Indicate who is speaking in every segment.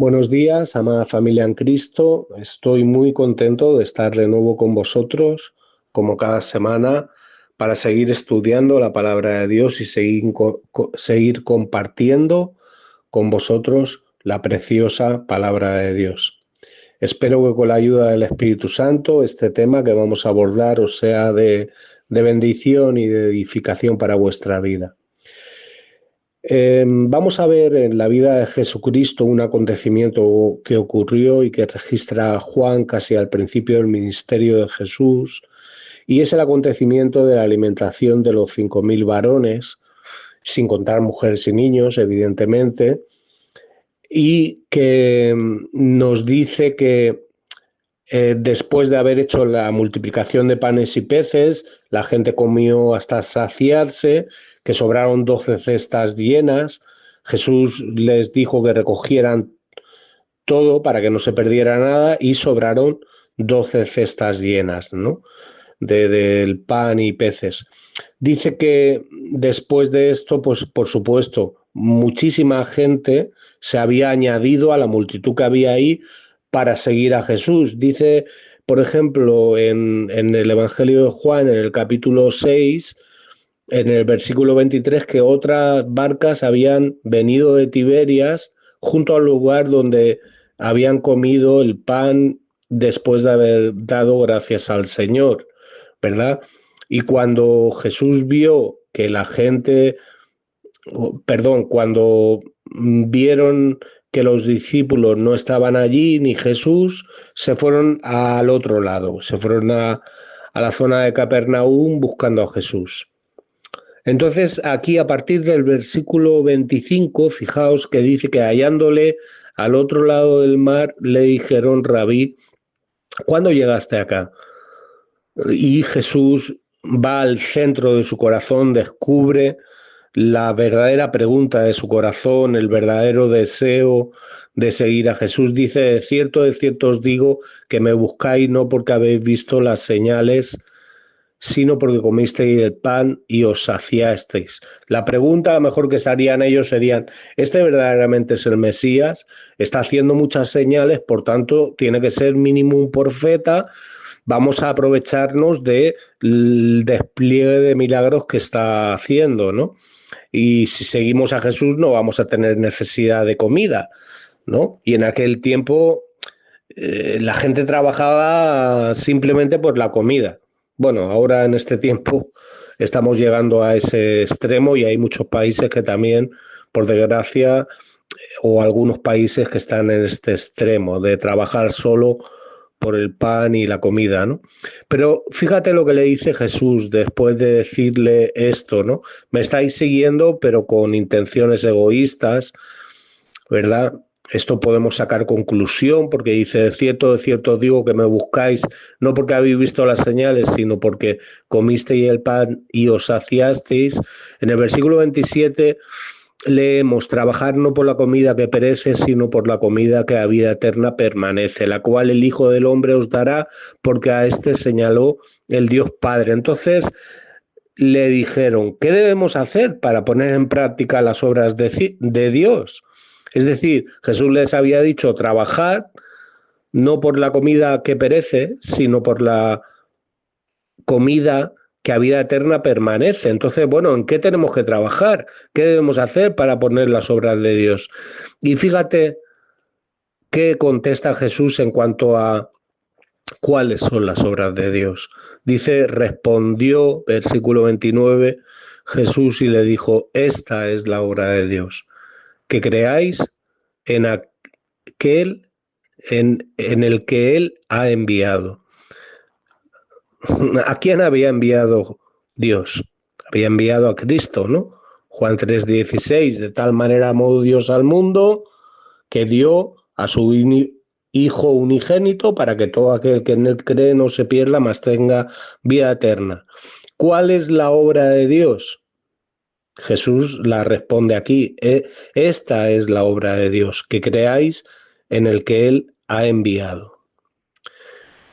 Speaker 1: Buenos días, amada familia en Cristo. Estoy muy contento de estar de nuevo con vosotros, como cada semana, para seguir estudiando la palabra de Dios y seguir compartiendo con vosotros la preciosa palabra de Dios. Espero que con la ayuda del Espíritu Santo este tema que vamos a abordar os sea de bendición y de edificación para vuestra vida. Vamos a ver en la vida de Jesucristo un acontecimiento que ocurrió y que registra Juan casi al principio del ministerio de Jesús, y es el acontecimiento de la alimentación de los 5.000 varones, sin contar mujeres y niños, evidentemente, y que nos dice que después de haber hecho la multiplicación de panes y peces, la gente comió hasta saciarse, que sobraron 12 cestas llenas. Jesús les dijo que recogieran todo para que no se perdiera nada y sobraron 12 cestas llenas, ¿no? Del pan y peces. Dice que después de esto, pues por supuesto, muchísima gente se había añadido a la multitud que había ahí para seguir a Jesús. Dice, por ejemplo, en el Evangelio de Juan, en el capítulo 6, en el versículo 23, que otras barcas habían venido de Tiberias junto al lugar donde habían comido el pan después de haber dado gracias al Señor, ¿verdad? Y cuando Jesús vio que la gente, perdón, cuando vieron que los discípulos no estaban allí, ni Jesús, se fueron al otro lado, se fueron a la zona de Capernaum buscando a Jesús. Entonces, aquí a partir del versículo 25, fijaos que dice que hallándole al otro lado del mar, le dijeron, Rabí, ¿cuándo llegaste acá? Y Jesús va al centro de su corazón, descubre la verdadera pregunta de su corazón, el verdadero deseo de seguir a Jesús. Dice, de cierto os digo que me buscáis no porque habéis visto las señales, sino porque comisteis el pan y os saciasteis. La pregunta a lo mejor que se harían ellos serían, ¿este verdaderamente es el Mesías? Está haciendo muchas señales, por tanto, tiene que ser mínimo un profeta. Vamos a aprovecharnos del despliegue de milagros que está haciendo, ¿no? Y si seguimos a Jesús no vamos a tener necesidad de comida, ¿no? Y en aquel tiempo la gente trabajaba simplemente por la comida. Bueno, ahora en este tiempo estamos llegando a ese extremo y hay muchos países que también, por desgracia, o algunos países que están en este extremo de trabajar solo por el pan y la comida, ¿no? Pero fíjate lo que le dice Jesús después de decirle esto, ¿no? Me estáis siguiendo, pero con intenciones egoístas, ¿verdad? Esto podemos sacar conclusión porque dice, de cierto digo que me buscáis, no porque habéis visto las señales, sino porque comisteis el pan y os saciasteis. En el versículo 27 leemos, trabajar no por la comida que perece, sino por la comida que a vida eterna permanece, la cual el Hijo del Hombre os dará, porque a este señaló el Dios Padre. Entonces le dijeron, ¿qué debemos hacer para poner en práctica las obras de Dios? Es decir, Jesús les había dicho, trabajad no por la comida que perece, sino por la comida que a vida eterna permanece. Entonces, bueno, ¿en qué tenemos que trabajar? ¿Qué debemos hacer para poner las obras de Dios? Y fíjate qué contesta Jesús en cuanto a cuáles son las obras de Dios. Dice, respondió, versículo 29, Jesús y le dijo, esta es la obra de Dios, que creáis en aquel en el que Él ha enviado. ¿A quién había enviado Dios? Había enviado a Cristo, ¿no? Juan 3:16, de tal manera amó Dios al mundo que dio a su Hijo unigénito para que todo aquel que en él cree no se pierda, mas tenga vida eterna. ¿Cuál es la obra de Dios? Jesús la responde aquí, esta es la obra de Dios, que creáis en el que Él ha enviado.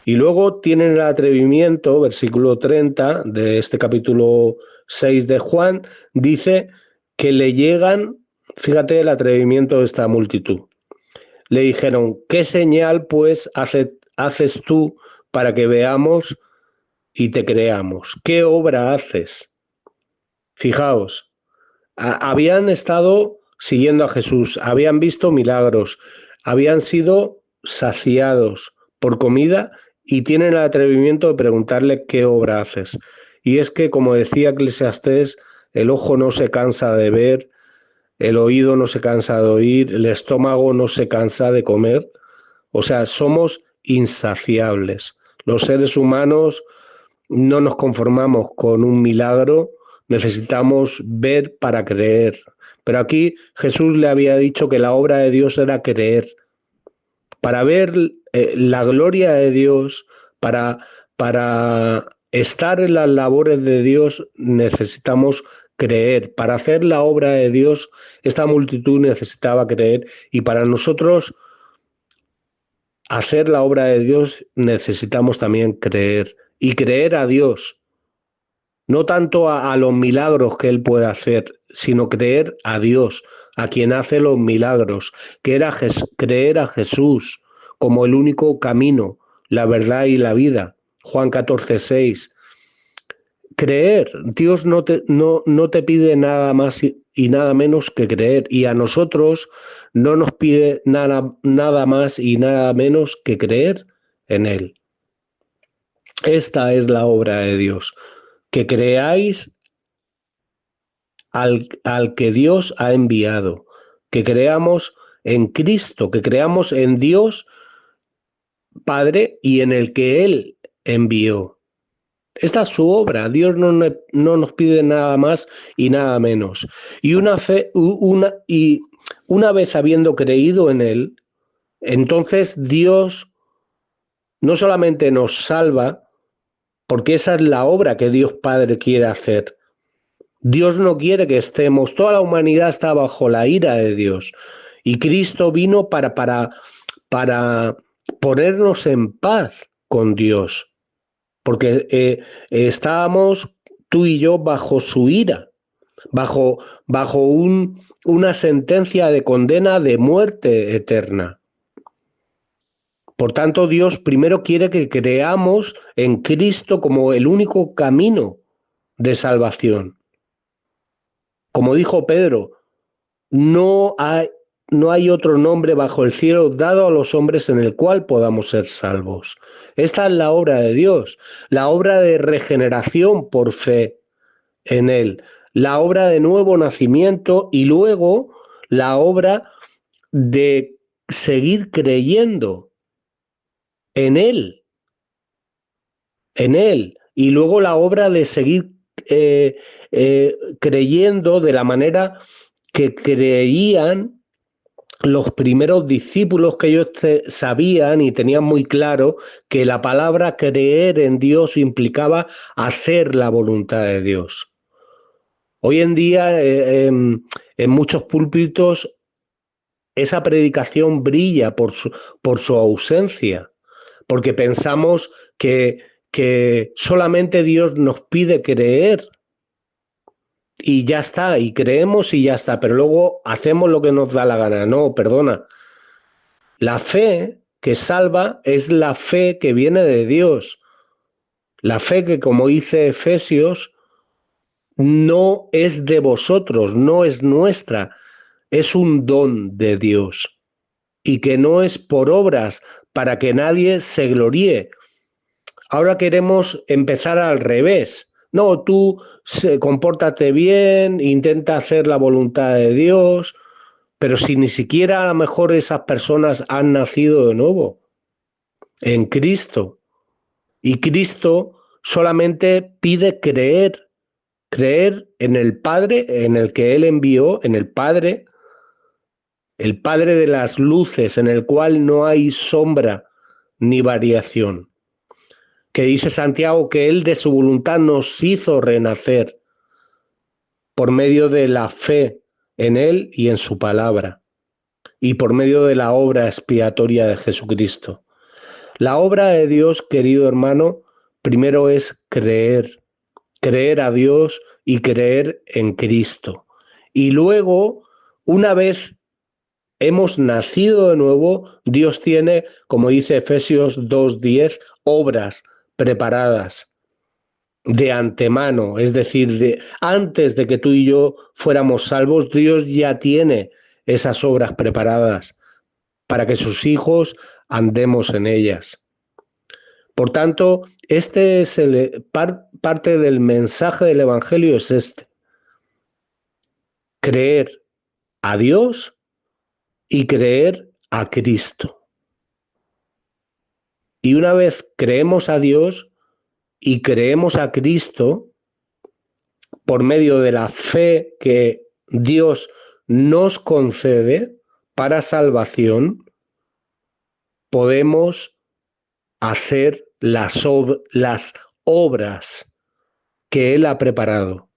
Speaker 1: Y luego tienen el atrevimiento, versículo 30 de este capítulo 6 de Juan, dice que le llegan, fíjate el atrevimiento de esta multitud, le dijeron, ¿qué señal pues haces tú para que veamos y te creamos? ¿Qué obra haces? Fijaos, habían estado siguiendo a Jesús, habían visto milagros, habían sido saciados por comida y tienen el atrevimiento de preguntarle qué obra haces. Y es que, como decía Eclesiastés, el ojo no se cansa de ver, el oído no se cansa de oír, el estómago no se cansa de comer. O sea, somos insaciables. Los seres humanos no nos conformamos con un milagro, necesitamos ver para creer. Pero aquí Jesús le había dicho que la obra de Dios era creer. Para ver la gloria de Dios, para estar en las labores de Dios, necesitamos creer. Para hacer la obra de Dios, esta multitud necesitaba creer. Y para nosotros hacer la obra de Dios, necesitamos también creer. Y creer a Dios. No tanto a los milagros que Él puede hacer, sino creer a Dios, a quien hace los milagros, que era creer a Jesús como el único camino, la verdad y la vida. Juan 14:6. Creer, Dios no te pide nada más y nada menos que creer, y a nosotros no nos pide nada más y nada menos que creer en Él. Esta es la obra de Dios, que creáis al que Dios ha enviado, que creamos en Cristo, que creamos en Dios Padre y en el que Él envió. Esta es su obra. Dios no nos pide nada más y nada menos. Y una vez habiendo creído en Él, entonces Dios no solamente nos salva, porque esa es la obra que Dios Padre quiere hacer. Dios no quiere que estemos, toda la humanidad está bajo la ira de Dios. Y Cristo vino para ponernos en paz con Dios. Porque estábamos tú y yo bajo su ira, bajo una sentencia de condena de muerte eterna. Por tanto, Dios primero quiere que creamos en Cristo como el único camino de salvación. Como dijo Pedro, no hay otro nombre bajo el cielo dado a los hombres en el cual podamos ser salvos. Esta es la obra de Dios, la obra de regeneración por fe en Él, la obra de nuevo nacimiento y luego la obra de seguir creyendo en Él, y luego la obra de seguir creyendo de la manera que creían los primeros discípulos, que ellos sabían y tenían muy claro que la palabra creer en Dios implicaba hacer la voluntad de Dios. Hoy en día en muchos púlpitos esa predicación brilla por su ausencia, porque pensamos que solamente Dios nos pide creer y ya está, y creemos y ya está, pero luego hacemos lo que nos da la gana. No, perdona. La fe que salva es la fe que viene de Dios. La fe que, como dice Efesios, no es de vosotros, no es nuestra, es un don de Dios. Y que no es por obras para que nadie se gloríe. Ahora queremos empezar al revés. No, tú compórtate bien, intenta hacer la voluntad de Dios, pero si ni siquiera a lo mejor esas personas han nacido de nuevo en Cristo. Y Cristo solamente pide creer en el Padre, en el que Él envió, en el Padre de las luces, en el cual no hay sombra ni variación. Que dice Santiago que Él de su voluntad nos hizo renacer por medio de la fe en Él y en su palabra, y por medio de la obra expiatoria de Jesucristo. La obra de Dios, querido hermano, primero es creer a Dios y creer en Cristo. Y luego, una vez hemos nacido de nuevo, Dios tiene, como dice Efesios 2:10, obras preparadas de antemano, es decir, antes de que tú y yo fuéramos salvos, Dios ya tiene esas obras preparadas para que sus hijos andemos en ellas. Por tanto, este es parte del mensaje del Evangelio es este: creer a Dios y creer a Cristo. Y una vez creemos a Dios y creemos a Cristo, por medio de la fe que Dios nos concede para salvación, podemos hacer las obras que Él ha preparado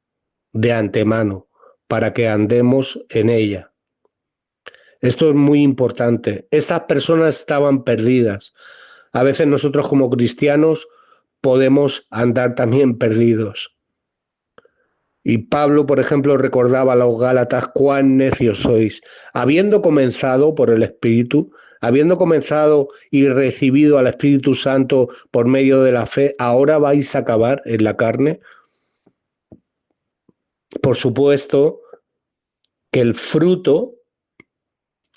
Speaker 1: de antemano para que andemos en ella. Esto es muy importante. Estas personas estaban perdidas. A veces nosotros como cristianos podemos andar también perdidos. Y Pablo, por ejemplo, recordaba a los Gálatas: cuán necios sois, habiendo comenzado por el Espíritu, habiendo comenzado y recibido al Espíritu Santo por medio de la fe, ¿ahora vais a acabar en la carne? Por supuesto que el fruto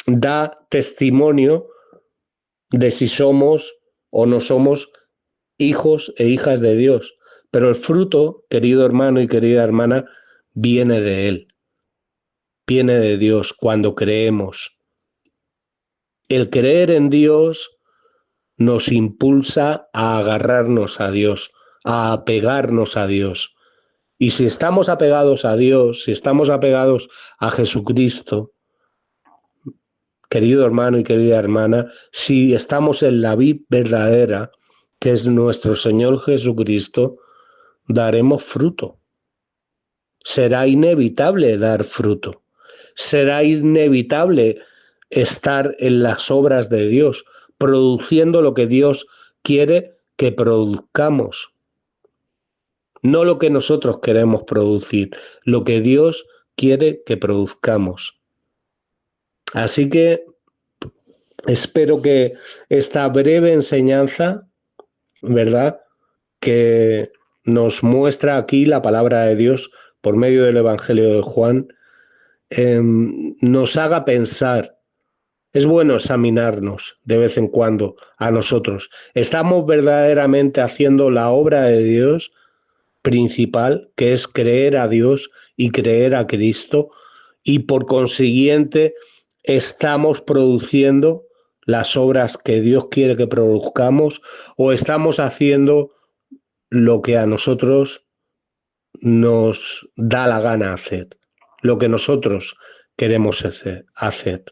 Speaker 1: da testimonio de si somos o no somos hijos e hijas de Dios. Pero el fruto, querido hermano y querida hermana, viene de Él, viene de Dios cuando creemos. El creer en Dios nos impulsa a agarrarnos a Dios, a apegarnos a Dios. Y si estamos apegados a Dios, si estamos apegados a Jesucristo, querido hermano y querida hermana, si estamos en la vid verdadera, que es nuestro Señor Jesucristo, daremos fruto. Será inevitable dar fruto. Será inevitable estar en las obras de Dios, produciendo lo que Dios quiere que produzcamos. No lo que nosotros queremos producir, lo que Dios quiere que produzcamos. Así que espero que esta breve enseñanza, ¿verdad?, que nos muestra aquí la palabra de Dios por medio del Evangelio de Juan, nos haga pensar. Es bueno examinarnos de vez en cuando a nosotros. ¿Estamos verdaderamente haciendo la obra de Dios principal, que es creer a Dios y creer a Cristo? Y por consiguiente, ¿estamos produciendo las obras que Dios quiere que produzcamos, o estamos haciendo lo que a nosotros nos da la gana hacer, lo que nosotros queremos hacer?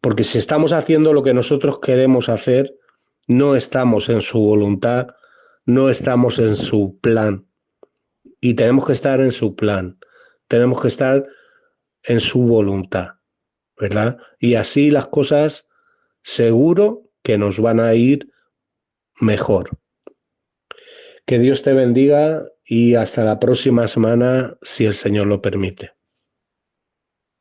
Speaker 1: Porque si estamos haciendo lo que nosotros queremos hacer, no estamos en su voluntad, no estamos en su plan. Y tenemos que estar en su plan, tenemos que estar en su voluntad, ¿verdad? Y así las cosas seguro que nos van a ir mejor. Que Dios te bendiga y hasta la próxima semana, si el Señor lo permite.